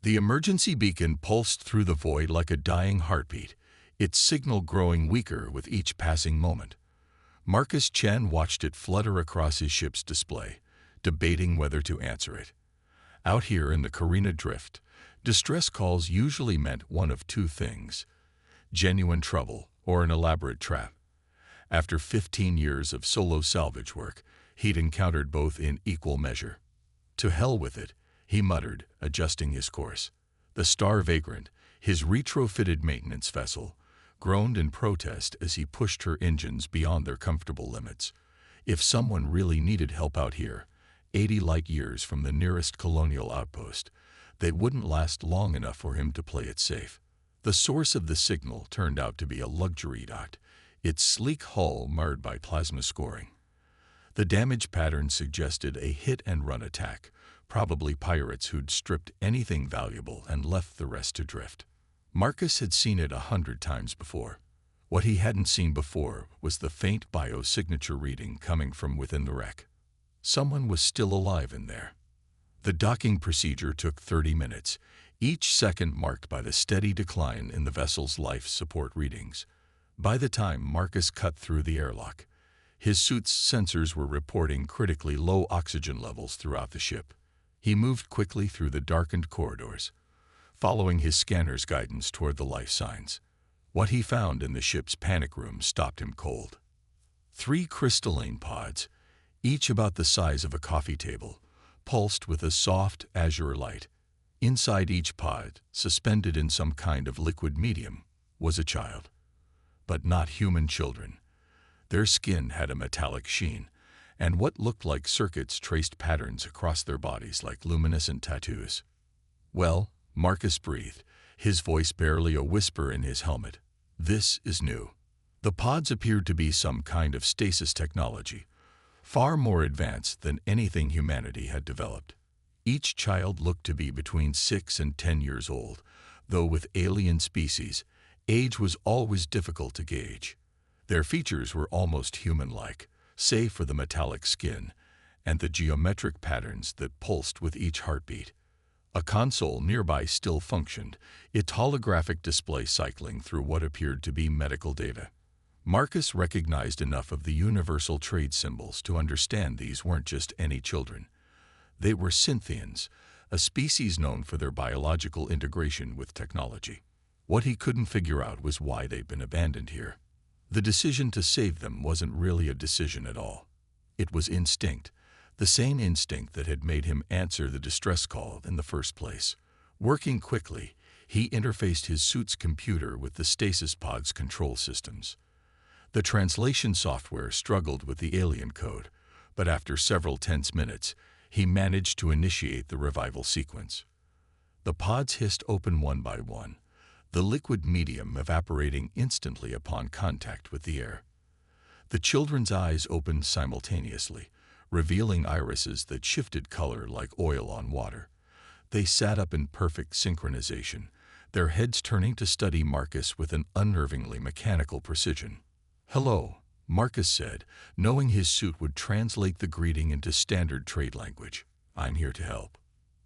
The emergency beacon pulsed through the void like a dying heartbeat, its signal growing weaker with each passing moment. Marcus Chen watched it flutter across his ship's display, debating whether to answer it. Out here in the Carina Drift, distress calls usually meant one of two things: genuine trouble or an elaborate trap. After 15 years of solo salvage work, he'd encountered both in equal measure. To hell with it, he muttered, adjusting his course. The Star Vagrant, his retrofitted maintenance vessel, groaned in protest as he pushed her engines beyond their comfortable limits. If someone really needed help out here, 80 light years from the nearest colonial outpost, they wouldn't last long enough for him to play it safe. The source of the signal turned out to be a luxury yacht, its sleek hull marred by plasma scoring. The damage pattern suggested a hit-and-run attack, probably pirates who'd stripped anything valuable and left the rest to drift. Marcus had seen it 100 times before. What he hadn't seen before was the faint biosignature reading coming from within the wreck. Someone was still alive in there. The docking procedure took 30 minutes, each second marked by the steady decline in the vessel's life support readings. By the time Marcus cut through the airlock, his suit's sensors were reporting critically low oxygen levels throughout the ship. He moved quickly through the darkened corridors, following his scanner's guidance toward the life signs. What he found in the ship's panic room stopped him cold. 3 crystalline pods, each about the size of a coffee table, pulsed with a soft azure light. Inside each pod, suspended in some kind of liquid medium, was a child. But not human children. Their skin had a metallic sheen, and what looked like circuits traced patterns across their bodies like luminescent tattoos. "Well," Marcus breathed, his voice barely a whisper in his helmet, "this is new." The pods appeared to be some kind of stasis technology, far more advanced than anything humanity had developed. Each child looked to be between 6 and 10 years old, though with alien species, age was always difficult to gauge. Their features were almost human-like, save for the metallic skin and the geometric patterns that pulsed with each heartbeat. A console nearby still functioned, its holographic display cycling through what appeared to be medical data. Marcus recognized enough of the universal trade symbols to understand these weren't just any children. They were Synthians, a species known for their biological integration with technology. What he couldn't figure out was why they'd been abandoned here. The decision to save them wasn't really a decision at all. It was instinct, the same instinct that had made him answer the distress call in the first place. Working quickly, he interfaced his suit's computer with the stasis pod's control systems. The translation software struggled with the alien code, but after several tense minutes, he managed to initiate the revival sequence. The pods hissed open one by one, the liquid medium evaporating instantly upon contact with the air. The children's eyes opened simultaneously, revealing irises that shifted color like oil on water. They sat up in perfect synchronization, their heads turning to study Marcus with an unnervingly mechanical precision. "Hello," Marcus said, knowing his suit would translate the greeting into standard trade language. "I'm here to help."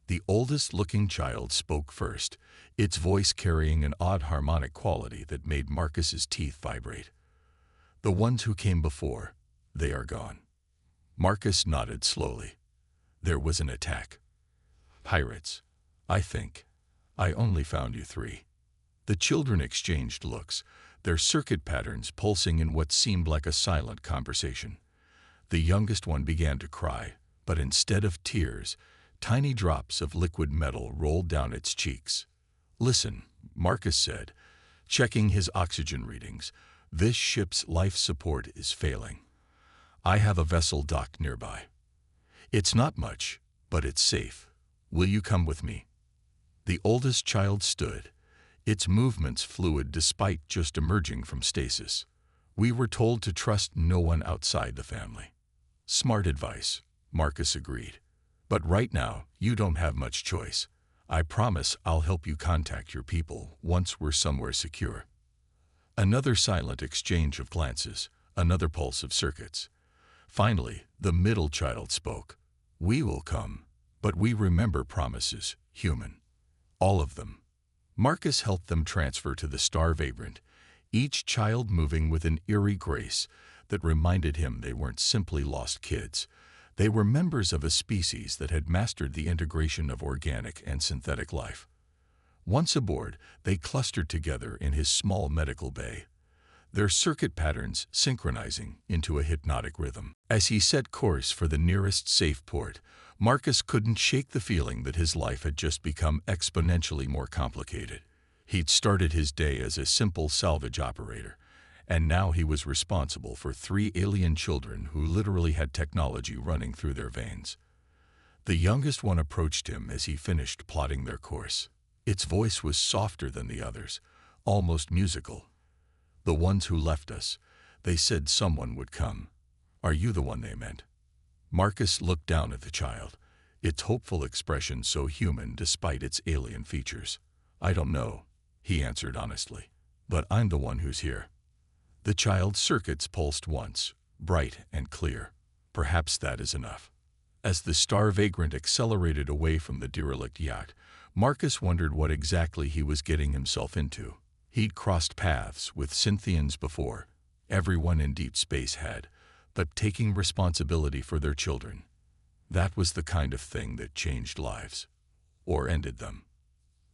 The oldest-looking child spoke first, its voice carrying an odd harmonic quality that made Marcus's teeth vibrate. "The ones who came before, they are gone." Marcus nodded slowly. "There was an attack. Pirates, I think. I only found you 3. The children exchanged looks, their circuit patterns pulsing in what seemed like a silent conversation. The youngest one began to cry, but instead of tears, tiny drops of liquid metal rolled down its cheeks. "Listen," Marcus said, checking his oxygen readings. "This ship's life support is failing. I have a vessel docked nearby. It's not much, but it's safe. Will you come with me?" The oldest child stood, its movements fluid despite just emerging from stasis. "We were told to trust no one outside the family." "Smart advice," Marcus agreed. "But right now, you don't have much choice. I promise I'll help you contact your people once we're somewhere secure." Another silent exchange of glances, another pulse of circuits. Finally, the middle child spoke. "We will come, but we remember promises, human. All of them. Marcus helped them transfer to the star vagrant, each child moving with an eerie grace that reminded him they weren't simply lost kids. They were members of a species that had mastered the integration of organic and synthetic life. Once aboard, they clustered together in his small medical bay, their circuit patterns synchronizing into a hypnotic rhythm. As he set course for the nearest safe port, Marcus couldn't shake the feeling that his life had just become exponentially more complicated. He'd started his day as a simple salvage operator, and now he was responsible for 3 alien children who literally had technology running through their veins. The youngest one approached him as he finished plotting their course. Its voice was softer than the others, almost musical. "The ones who left us, they said someone would come. Are you the one they meant?" Marcus looked down at the child, its hopeful expression so human despite its alien features. "I don't know," he answered honestly, "but I'm the one who's here." The child's circuits pulsed once, bright and clear. Perhaps that is enough. As the star vagrant accelerated away from the derelict yacht, Marcus wondered what exactly he was getting himself into. He'd crossed paths with Cynthians before. Everyone in deep space had, but taking responsibility for their children, that was the kind of thing that changed lives, or ended them.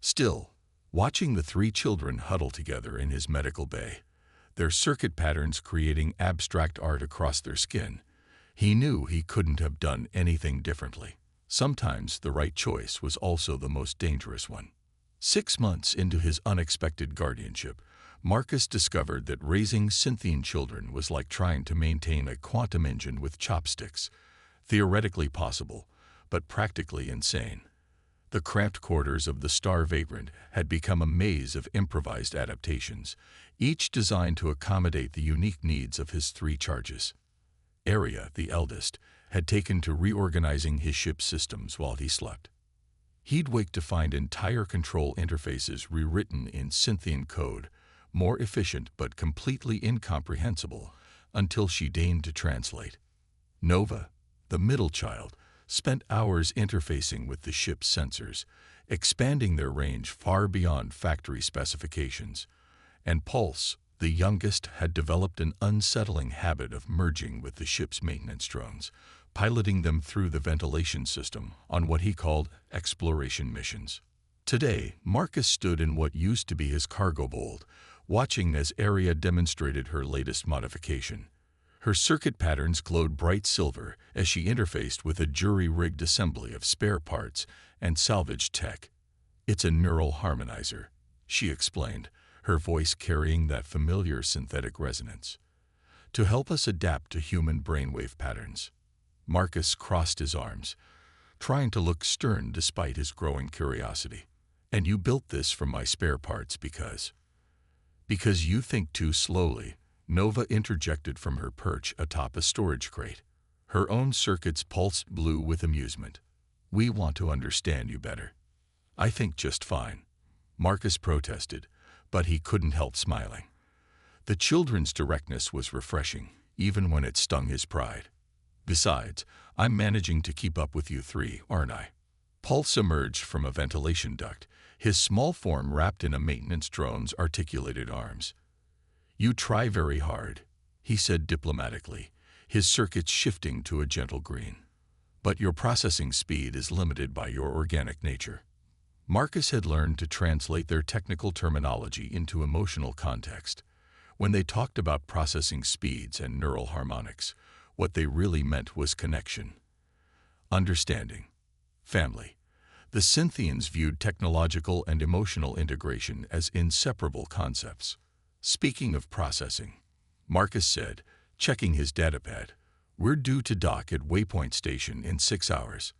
Still, watching the 3 children huddle together in his medical bay, their circuit patterns creating abstract art across their skin, he knew he couldn't have done anything differently. Sometimes the right choice was also the most dangerous one. 6 months into his unexpected guardianship, Marcus discovered that raising Cynthian children was like trying to maintain a quantum engine with chopsticks. Theoretically possible, but practically insane. The cramped quarters of the star vagrant had become a maze of improvised adaptations, each designed to accommodate the unique needs of his 3 charges. Aria, the eldest, had taken to reorganizing his ship's systems while he slept. He'd wake to find entire control interfaces rewritten in Cynthian code, more efficient but completely incomprehensible, until she deigned to translate. Nova, the middle child, spent hours interfacing with the ship's sensors, expanding their range far beyond factory specifications. And Pulse, the youngest, had developed an unsettling habit of merging with the ship's maintenance drones, piloting them through the ventilation system on what he called exploration missions. Today, Marcus stood in what used to be his cargo hold, watching as Aria demonstrated her latest modification. Her circuit patterns glowed bright silver as she interfaced with a jury-rigged assembly of spare parts and salvage tech. "It's a neural harmonizer," she explained, her voice carrying that familiar synthetic resonance, "to help us adapt to human brainwave patterns." Marcus crossed his arms, trying to look stern despite his growing curiosity. "And you built this from my spare parts because you think too slowly," Nova interjected from her perch atop a storage crate. Her own circuits pulsed blue with amusement. "We want to understand you better." "I think just fine," Marcus protested, but he couldn't help smiling. The children's directness was refreshing, even when it stung his pride. "Besides, I'm managing to keep up with you 3, aren't I?" Pulse emerged from a ventilation duct, his small form wrapped in a maintenance drone's articulated arms. "You try very hard," he said diplomatically, his circuits shifting to a gentle green. "But your processing speed is limited by your organic nature." Marcus had learned to translate their technical terminology into emotional context. When they talked about processing speeds and neural harmonics, what they really meant was connection, understanding, family. The Cynthians viewed technological and emotional integration as inseparable concepts. "Speaking of processing," Marcus said, checking his datapad, "we're due to dock at Waypoint Station in 6 hours.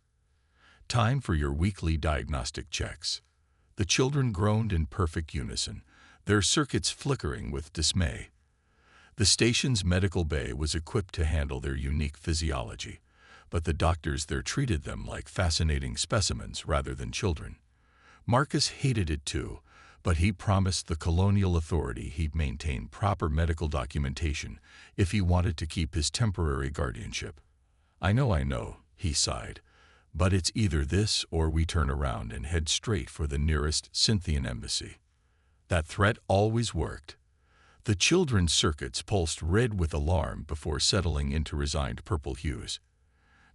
Time for your weekly diagnostic checks." The children groaned in perfect unison, their circuits flickering with dismay. The station's medical bay was equipped to handle their unique physiology, but the doctors there treated them like fascinating specimens rather than children. Marcus hated it too, but he promised the Colonial Authority he'd maintain proper medical documentation if he wanted to keep his temporary guardianship. I know," he sighed, But it's either this or we turn around and head straight for the nearest Cynthian embassy. That threat always worked. The children's circuits pulsed red with alarm before settling into resigned purple hues.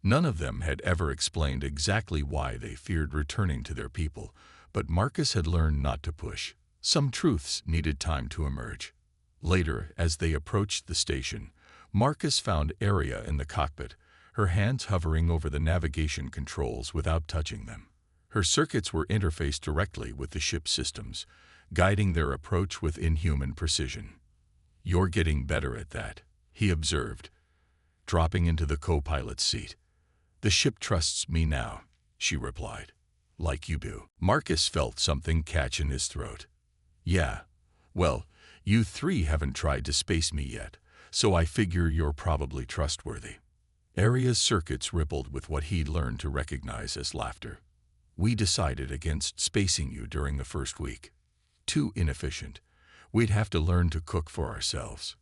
None of them had ever explained exactly why they feared returning to their people, but Marcus had learned not to push. Some truths needed time to emerge. Later, as they approached the station, Marcus found Aria in the cockpit, her hands hovering over the navigation controls without touching them. Her circuits were interfaced directly with the ship's systems, guiding their approach with inhuman precision. "You're getting better at that," he observed, dropping into the co-pilot's seat. "The ship trusts me now," she replied. "Like you do." Marcus felt something catch in his throat. "Yeah, well, you three haven't tried to space me yet, so I figure you're probably trustworthy." Aria's circuits rippled with what he'd learned to recognize as laughter. "We decided against spacing you during the first week. Too inefficient. We'd have to learn to cook for ourselves.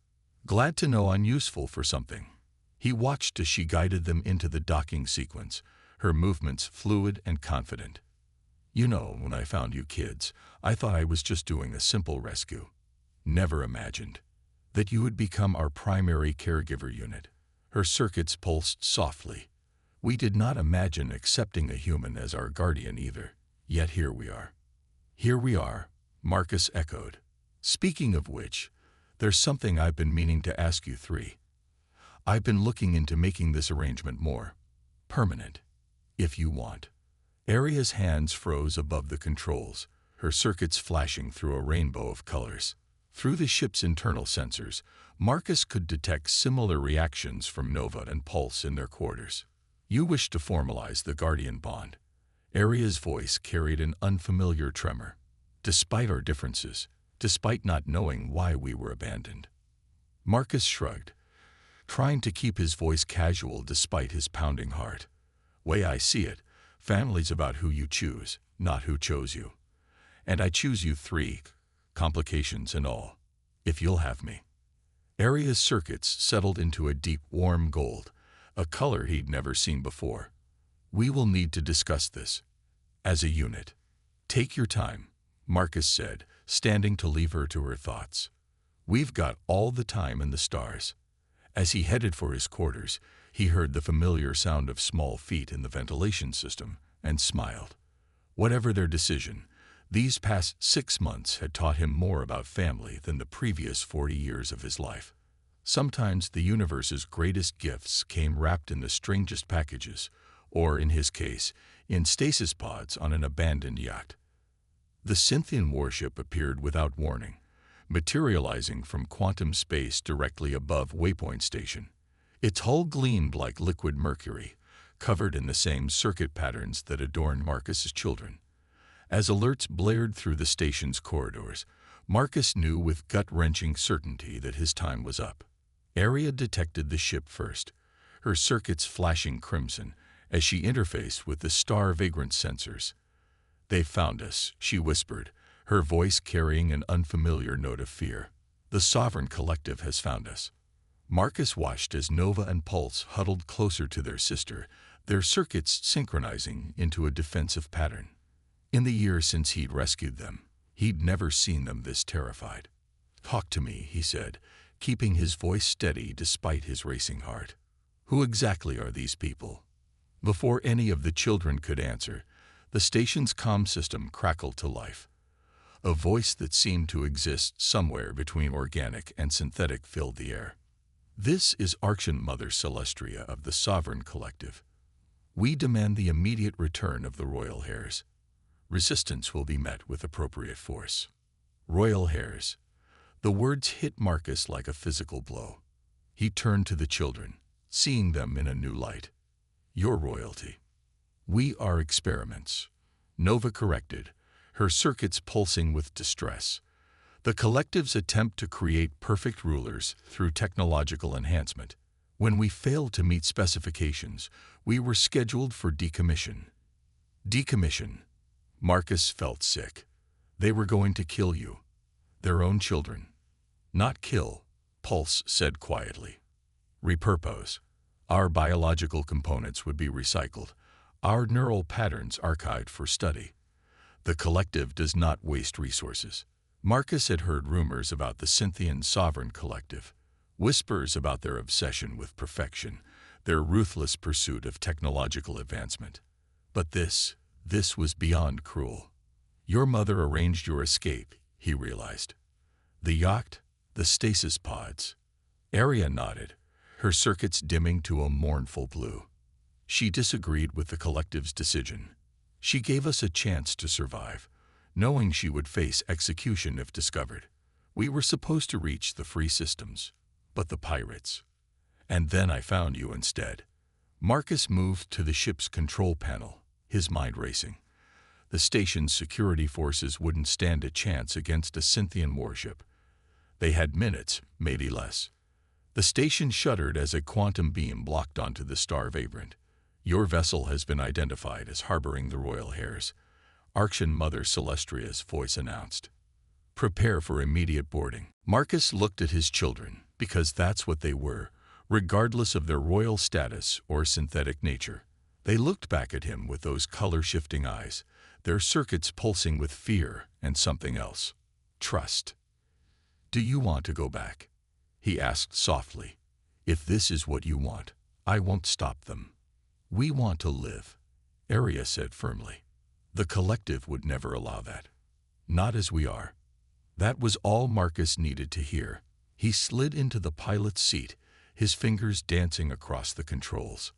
Glad to know I'm useful for something." He watched as she guided them into the docking sequence, her movements fluid and confident. "You know, when I found you kids, I thought I was just doing a simple rescue. Never imagined that you would become our primary caregiver unit." Her circuits pulsed softly. "We did not imagine accepting a human as our guardian either. Yet here we are." "Here we are," Marcus echoed. "Speaking of which, there's something I've been meaning to ask you three. I've been looking into making this arrangement more permanent, if you want." Aria's hands froze above the controls, her circuits flashing through a rainbow of colors. Through the ship's internal sensors, Marcus could detect similar reactions from Nova and Pulse in their quarters. "You wish to formalize the guardian bond." Aria's voice carried an unfamiliar tremor. "Despite our differences, despite not knowing why we were abandoned." Marcus shrugged, trying to keep his voice casual despite his pounding heart. "Way I see it, family's about who you choose, not who chose you. And I choose you three, complications and all, if you'll have me." Aria's circuits settled into a deep, warm gold, a color he'd never seen before. "We will need to discuss this as a unit. Take your time," Marcus said, standing to leave her to her thoughts. "We've got all the time in the stars." As he headed for his quarters, he heard the familiar sound of small feet in the ventilation system and smiled. Whatever their decision, these past 6 months had taught him more about family than the previous 40 years of his life. Sometimes the universe's greatest gifts came wrapped in the strangest packages, or in his case, in stasis pods on an abandoned yacht. The Cynthian warship appeared without warning, materializing from quantum space directly above Waypoint Station. Its hull gleamed like liquid mercury, covered in the same circuit patterns that adorned Marcus's children. As alerts blared through the station's corridors, Marcus knew with gut-wrenching certainty that his time was up. Aria detected the ship first, her circuits flashing crimson as she interfaced with the star vagrant sensors. "They found us," she whispered, her voice carrying an unfamiliar note of fear. "The Sovereign Collective has found us." Marcus watched as Nova and Pulse huddled closer to their sister, their circuits synchronizing into a defensive pattern. In the years since he'd rescued them, he'd never seen them this terrified. "Talk to me," he said, keeping his voice steady despite his racing heart. "Who exactly are these people?" Before any of the children could answer, the station's comm system crackled to life. A voice that seemed to exist somewhere between organic and synthetic filled the air. "This is Archon Mother Celestria of the Sovereign Collective. We demand the immediate return of the Royal Heirs. Resistance will be met with appropriate force." Royal Heirs. The words hit Marcus like a physical blow. He turned to the children, seeing them in a new light. "Your royalty. We are experiments," Nova corrected, her circuits pulsing with distress. "The Collective's attempt to create perfect rulers through technological enhancement. When we failed to meet specifications, we were scheduled for decommission." Decommission. Marcus felt sick. They were going to kill you. Their own children. "Not kill," Pulse said quietly. "Repurpose. Our biological components would be recycled, our neural patterns archived for study. The collective does not waste resources. Marcus had heard rumors about the Scythian sovereign collective, whispers about their obsession with perfection, their ruthless pursuit of technological advancement. But this was beyond cruel. Your mother arranged your escape, he realized. The yacht, the stasis pods. Arya nodded, her circuits dimming to a mournful blue. She disagreed with the collective's decision. She gave us a chance to survive, knowing she would face execution if discovered. We were supposed to reach the free systems, but the pirates. And then I found you instead. Marcus moved to the ship's control panel, his mind racing. The station's security forces wouldn't stand a chance against a Scythian warship. They had minutes, maybe less. The station shuddered as a quantum beam blocked onto the star vagrant. Your vessel has been identified as harboring the royal hairs, Archean Mother Celestria's voice announced. Prepare for immediate boarding. Marcus looked at his children, because that's what they were, regardless of their royal status or synthetic nature. They looked back at him with those color-shifting eyes, their circuits pulsing with fear and something else. Trust. Do you want to go back? He asked softly. If this is what you want, I won't stop them. We want to live, Arya said firmly. The collective would never allow that. Not as we are. That was all Marcus needed to hear. He slid into the pilot's seat, his fingers dancing across the controls.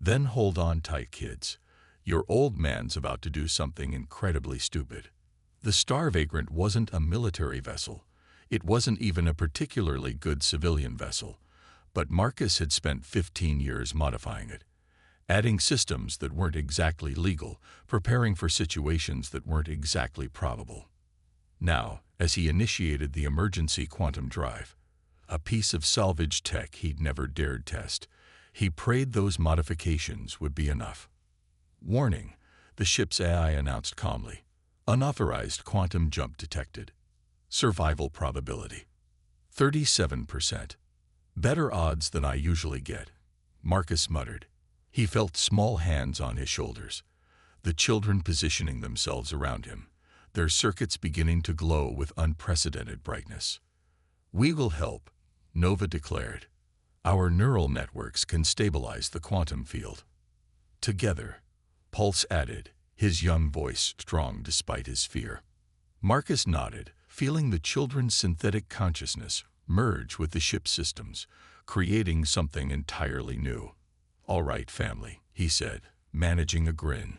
Then hold on tight, kids. Your old man's about to do something incredibly stupid. The Star Vagrant wasn't a military vessel. It wasn't even a particularly good civilian vessel. But Marcus had spent 15 years modifying it, adding systems that weren't exactly legal, preparing for situations that weren't exactly probable. Now, as he initiated the emergency quantum drive, a piece of salvage tech he'd never dared test, he prayed those modifications would be enough. Warning, the ship's AI announced calmly. Unauthorized quantum jump detected. Survival probability 37%. Better odds than I usually get, Marcus muttered. He felt small hands on his shoulders, the children positioning themselves around him, their circuits beginning to glow with unprecedented brightness. We will help, Nova declared. Our neural networks can stabilize the quantum field. Together, Pulse added, his young voice strong despite his fear. Marcus nodded, feeling the children's synthetic consciousness merge with the ship's systems, creating something entirely new. All right, family, he said, managing a grin.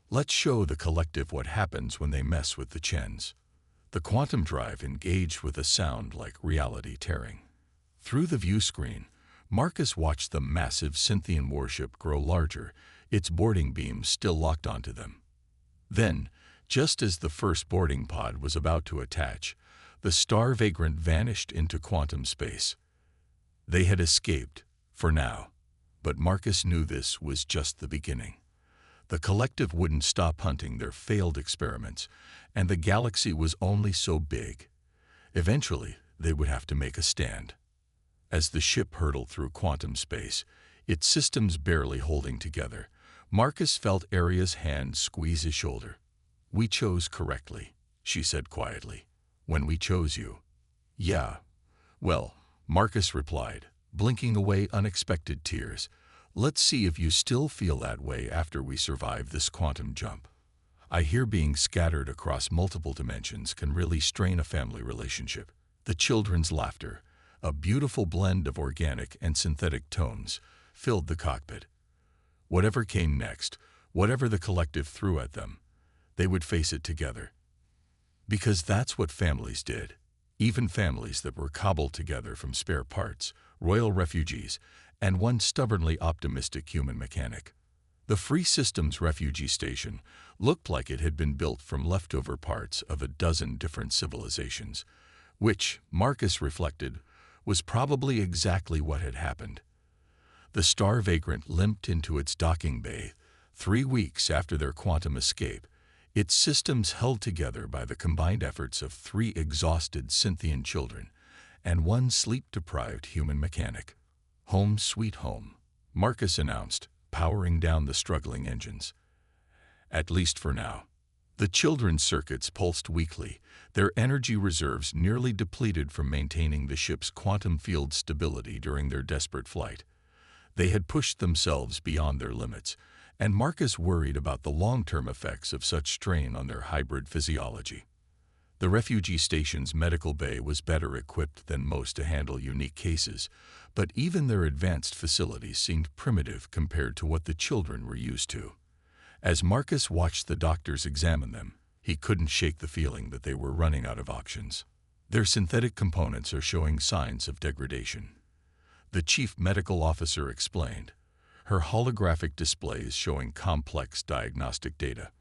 Let's show the collective what happens when they mess with the Chens. The quantum drive engaged with a sound like reality tearing. Through the view screen, Marcus watched the massive Scythian warship grow larger, its boarding beams still locked onto them. Then, just as the first boarding pod was about to attach, the Star Vagrant vanished into quantum space. They had escaped, for now. But Marcus knew this was just the beginning. The collective wouldn't stop hunting their failed experiments, and the galaxy was only so big. Eventually, they would have to make a stand. As the ship hurtled through quantum space, its systems barely holding together, Marcus felt Arya's hand squeeze his shoulder. We chose correctly, she said quietly. When we chose you. Yeah. Well, Marcus replied, blinking away unexpected tears. Let's see if you still feel that way after we survive this quantum jump. I hear being scattered across multiple dimensions can really strain a family relationship. The children's laughter, a beautiful blend of organic and synthetic tones, filled the cockpit. Whatever came next, whatever the collective threw at them, they would face it together. Because that's what families did. Even families that were cobbled together from spare parts, royal refugees, and one stubbornly optimistic human mechanic. The Free Systems refugee station looked like it had been built from leftover parts of a dozen different civilizations, which, Marcus reflected, was probably exactly what had happened. The Star Vagrant limped into its docking bay 3 weeks after their quantum escape, its systems held together by the combined efforts of 3 exhausted Scythian children and one sleep-deprived human mechanic. Home sweet home, Marcus announced, powering down the struggling engines. At least for now. The children's circuits pulsed weakly, their energy reserves nearly depleted from maintaining the ship's quantum field stability during their desperate flight. They had pushed themselves beyond their limits, and Marcus worried about the long-term effects of such strain on their hybrid physiology. The refugee station's medical bay was better equipped than most to handle unique cases, but even their advanced facilities seemed primitive compared to what the children were used to. As Marcus watched the doctors examine them, he couldn't shake the feeling that they were running out of options. Their synthetic components are showing signs of degradation, the chief medical officer explained, her holographic displays showing complex diagnostic data.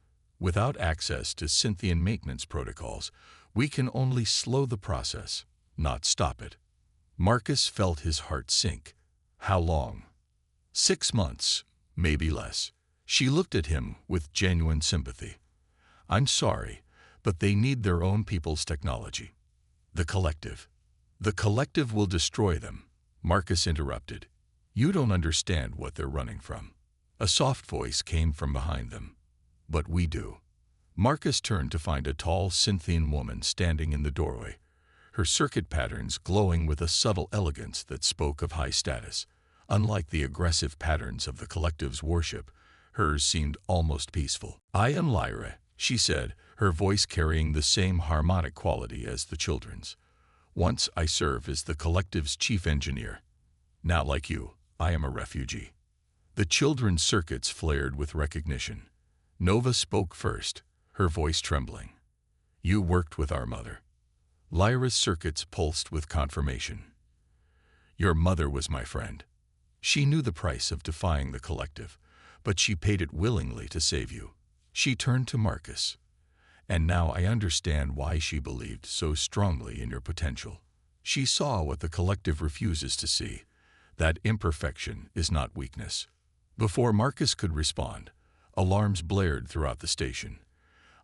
Without access to Synthian maintenance protocols, we can only slow the process, not stop it. Marcus felt his heart sink. How long? 6 months, maybe less. She looked at him with genuine sympathy. I'm sorry, but they need their own people's technology. The collective. The collective will destroy them, Marcus interrupted. You don't understand what they're running from. A soft voice came from behind them. But we do. Marcus turned to find a tall Synthian woman standing in the doorway, her circuit patterns glowing with a subtle elegance that spoke of high status. Unlike the aggressive patterns of the collective's worship, hers seemed almost peaceful. I am Lyra, she said, her voice carrying the same harmonic quality as the children's. Once I served as the collective's chief engineer. Now, like you, I am a refugee. The children's circuits flared with recognition. Nova spoke first, her voice trembling. You worked with our mother. Lyra's circuits pulsed with confirmation. Your mother was my friend. She knew the price of defying the collective, but she paid it willingly to save you. She turned to Marcus. And now I understand why she believed so strongly in your potential. She saw what the collective refuses to see, that imperfection is not weakness. Before Marcus could respond, alarms blared throughout the station.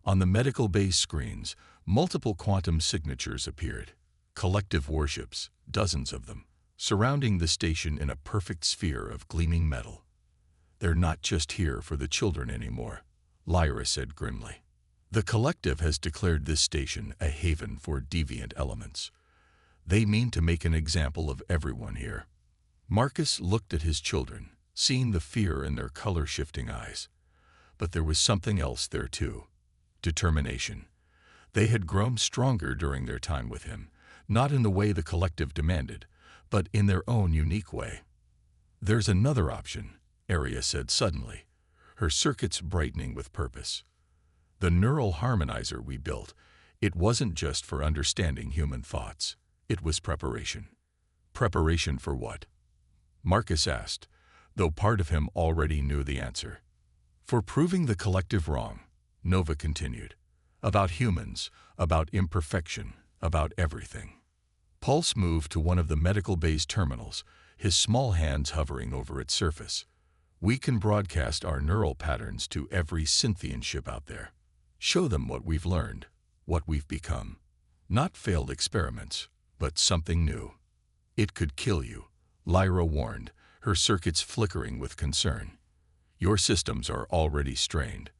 On the medical base screens, multiple quantum signatures appeared. Collective warships, dozens of them, surrounding the station in a perfect sphere of gleaming metal. They're not just here for the children anymore, Lyra said grimly. The collective has declared this station a haven for deviant elements. They mean to make an example of everyone here. Marcus looked at his children, seeing the fear in their color-shifting eyes. But there was something else there too. Determination. They had grown stronger during their time with him, not in the way the collective demanded, but in their own unique way. There's another option, Aria said suddenly, her circuits brightening with purpose. The neural harmonizer we built, it wasn't just for understanding human thoughts. It was preparation. Preparation for what? Marcus asked, though part of him already knew the answer. For proving the collective wrong, Nova continued. About humans, about imperfection, about everything. Pulse moved to one of the medical bay's terminals, his small hands hovering over its surface. We can broadcast our neural patterns to every Synthian ship out there. Show them what we've learned, what we've become. Not failed experiments, but something new. It could kill you, Lyra warned, her circuits flickering with concern. Your systems are already strained.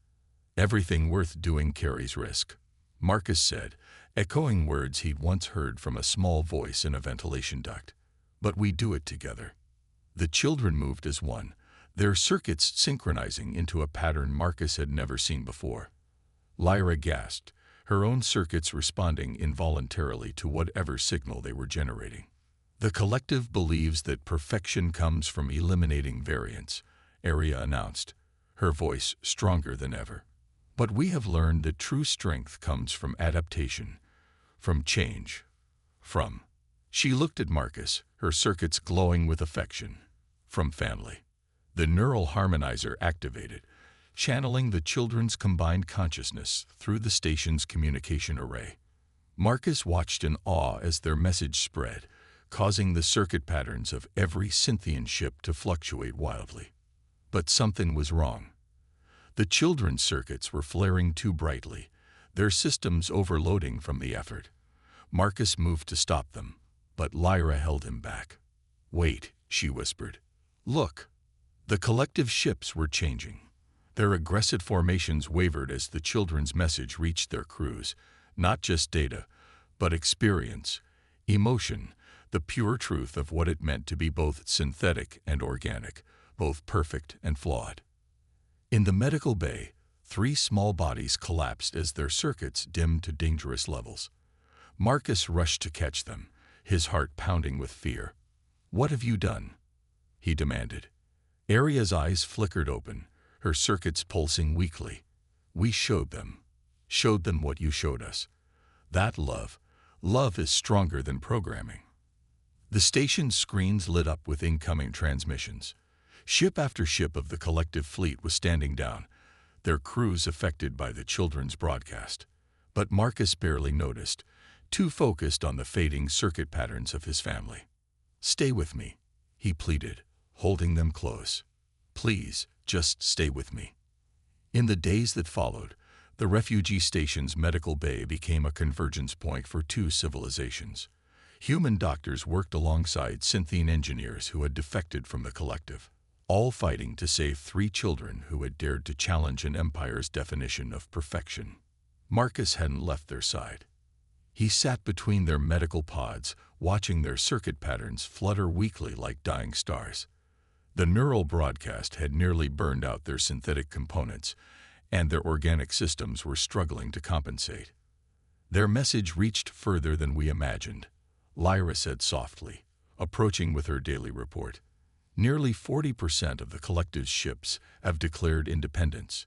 Everything worth doing carries risk, Marcus said, echoing words he'd once heard from a small voice in a ventilation duct. But we do it together. The children moved as one, their circuits synchronizing into a pattern Marcus had never seen before. Lyra gasped, her own circuits responding involuntarily to whatever signal they were generating. The collective believes that perfection comes from eliminating variance, Aria announced, her voice stronger than ever. But we have learned that true strength comes from adaptation, from change, from... She looked at Marcus, her circuits glowing with affection. From family. The neural harmonizer activated, channeling the children's combined consciousness through the station's communication array. Marcus watched in awe as their message spread, causing the circuit patterns of every Synthian ship to fluctuate wildly. But something was wrong. The children's circuits were flaring too brightly, their systems overloading from the effort. Marcus moved to stop them, but Lyra held him back. Wait, she whispered. Look. The collective ships were changing. Their aggressive formations wavered as the children's message reached their crews, not just data, but experience, emotion, the pure truth of what it meant to be both synthetic and organic, both perfect and flawed. In the medical bay, 3 small bodies collapsed as their circuits dimmed to dangerous levels. Marcus rushed to catch them, his heart pounding with fear. "What have you done?" he demanded. Aria's eyes flickered open, her circuits pulsing weakly. "We showed them what you showed us. That love is stronger than programming." The station's screens lit up with incoming transmissions. Ship after ship of the collective fleet was standing down, their crews affected by the children's broadcast. But Marcus barely noticed, too focused on the fading circuit patterns of his family. "Stay with me," he pleaded, holding them close. "Please, just stay with me." In the days that followed, the refugee station's medical bay became a convergence point for 2 civilizations. Human doctors worked alongside Synthian engineers who had defected from the collective, all fighting to save 3 children who had dared to challenge an empire's definition of perfection. Marcus hadn't left their side. He sat between their medical pods, watching their circuit patterns flutter weakly like dying stars. The neural broadcast had nearly burned out their synthetic components, and their organic systems were struggling to compensate. "Their message reached further than we imagined," Lyra said softly, approaching with her daily report. "Nearly 40% of the collective's ships have declared independence.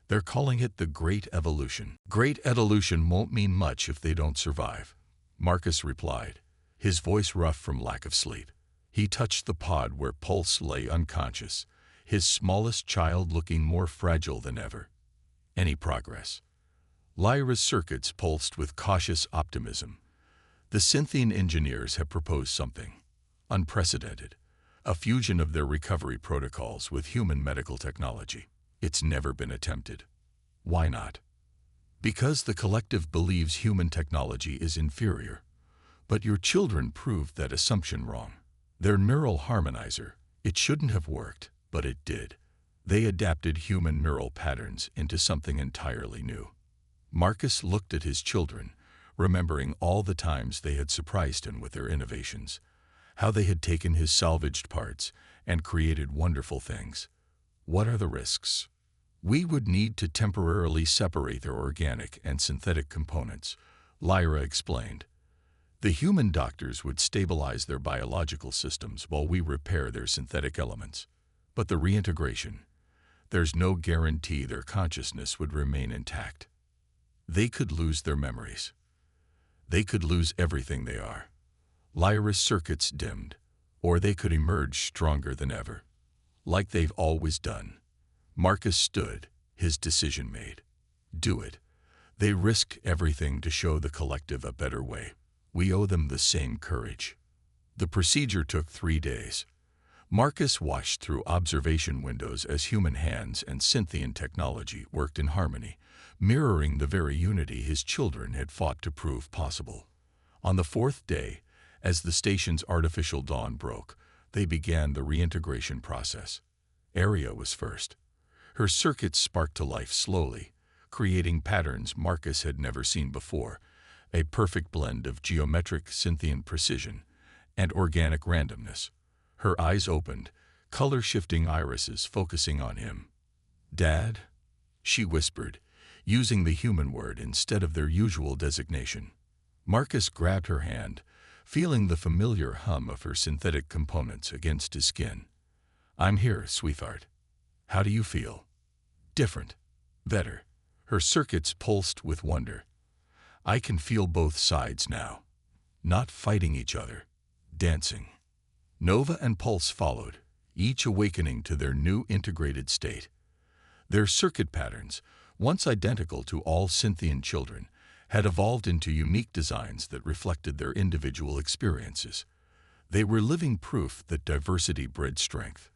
They're calling it the Great Evolution." "Great Evolution won't mean much if they don't survive," Marcus replied, his voice rough from lack of sleep. He touched the pod where Pulse lay unconscious, his smallest child looking more fragile than ever. "Any progress?" Lyra's circuits pulsed with cautious optimism. "The Synthian engineers have proposed something unprecedented, a fusion of their recovery protocols with human medical technology. It's never been attempted." "Why not?" "Because the collective believes human technology is inferior. But your children proved that assumption wrong. Their neural harmonizer, it shouldn't have worked, but it did. They adapted human neural patterns into something entirely new." Marcus looked at his children, remembering all the times they had surprised him with their innovations, how they had taken his salvaged parts and created wonderful things. "What are the risks?" "We would need to temporarily separate their organic and synthetic components," Lyra explained. "The human doctors would stabilize their biological systems while we repair their synthetic elements. But the reintegration, there's no guarantee their consciousness would remain intact. They could lose their memories. They could lose everything they are." Lyra's circuits dimmed, "or they could emerge stronger than ever, like they've always done." Marcus stood, his decision made. "Do it. They risked everything to show the collective a better way. We owe them the same courage." The procedure took 3 days. Marcus watched through observation windows as human hands and Synthian technology worked in harmony, mirroring the very unity his children had fought to prove possible. On the 4th day, as the station's artificial dawn broke, they began the reintegration process. Aria was first. Her circuits sparked to life slowly, creating patterns Marcus had never seen before, a perfect blend of geometric Synthian precision and organic randomness. Her eyes opened, color-shifting irises focusing on him. "Dad?" she whispered, using the human word instead of their usual designation. Marcus grabbed her hand, feeling the familiar hum of her synthetic components against his skin. "I'm here, sweetheart. How do you feel?" "Different. Better." Her circuits pulsed with wonder. "I can feel both sides now. Not fighting each other. Dancing." Nova and Pulse followed, each awakening to their new integrated state. Their circuit patterns, once identical to all Synthian children, had evolved into unique designs that reflected their individual experiences. They were living proof that diversity bred strength.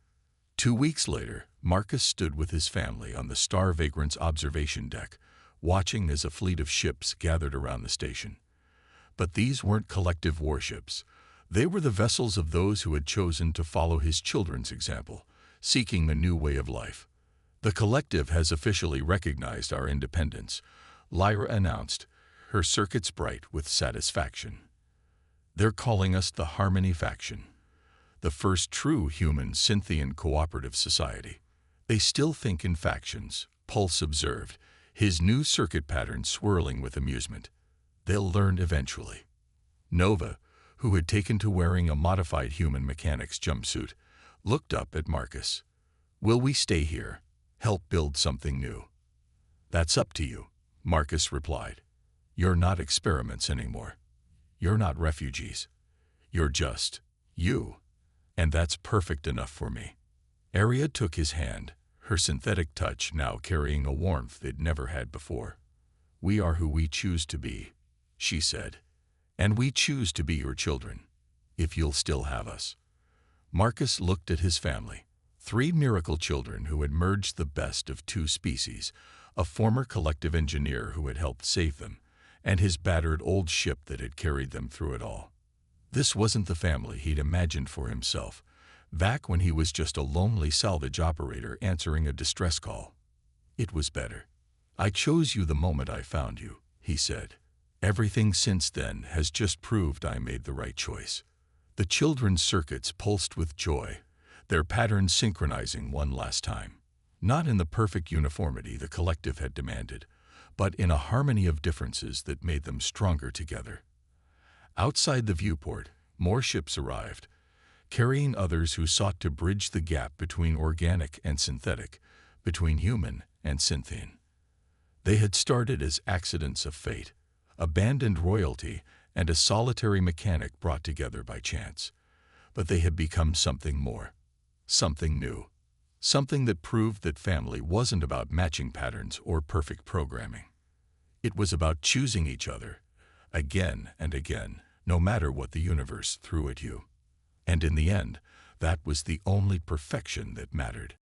2 weeks later, Marcus stood with his family on the Star Vagrant's observation deck, watching as a fleet of ships gathered around the station. But these weren't collective warships. They were the vessels of those who had chosen to follow his children's example, seeking a new way of life. "The collective has officially recognized our independence," Lyra announced, her circuits bright with satisfaction. "They're calling us the Harmony Faction, the first true human Synthian cooperative society." "They still think in factions," Pulse observed, his new circuit pattern swirling with amusement. "They'll learn eventually." Nova, who had taken to wearing a modified human mechanics jumpsuit, looked up at Marcus. "Will we stay here, help build something new?" "That's up to you," Marcus replied. "You're not experiments anymore. You're not refugees. You're just you, and that's perfect enough for me." Aria took his hand, her synthetic touch now carrying a warmth it never had before. "We are who we choose to be," she said. "And we choose to be your children, if you'll still have us." Marcus looked at his family. 3 miracle children who had merged the best of 2 species, a former collective engineer who had helped save them, and his battered old ship that had carried them through it all. This wasn't the family he'd imagined for himself, back when he was just a lonely salvage operator answering a distress call. It was better. "I chose you the moment I found you," he said. "Everything since then has just proved I made the right choice." The children's circuits pulsed with joy, their patterns synchronizing one last time. Not in the perfect uniformity the collective had demanded, but in a harmony of differences that made them stronger together. Outside the viewport, more ships arrived, carrying others who sought to bridge the gap between organic and synthetic, between human and Synthian. They had started as accidents of fate, abandoned royalty, and a solitary mechanic brought together by chance. But they had become something more, something new, something that proved that family wasn't about matching patterns or perfect programming. It was about choosing each other, again and again, no matter what the universe threw at you. And in the end, that was the only perfection that mattered.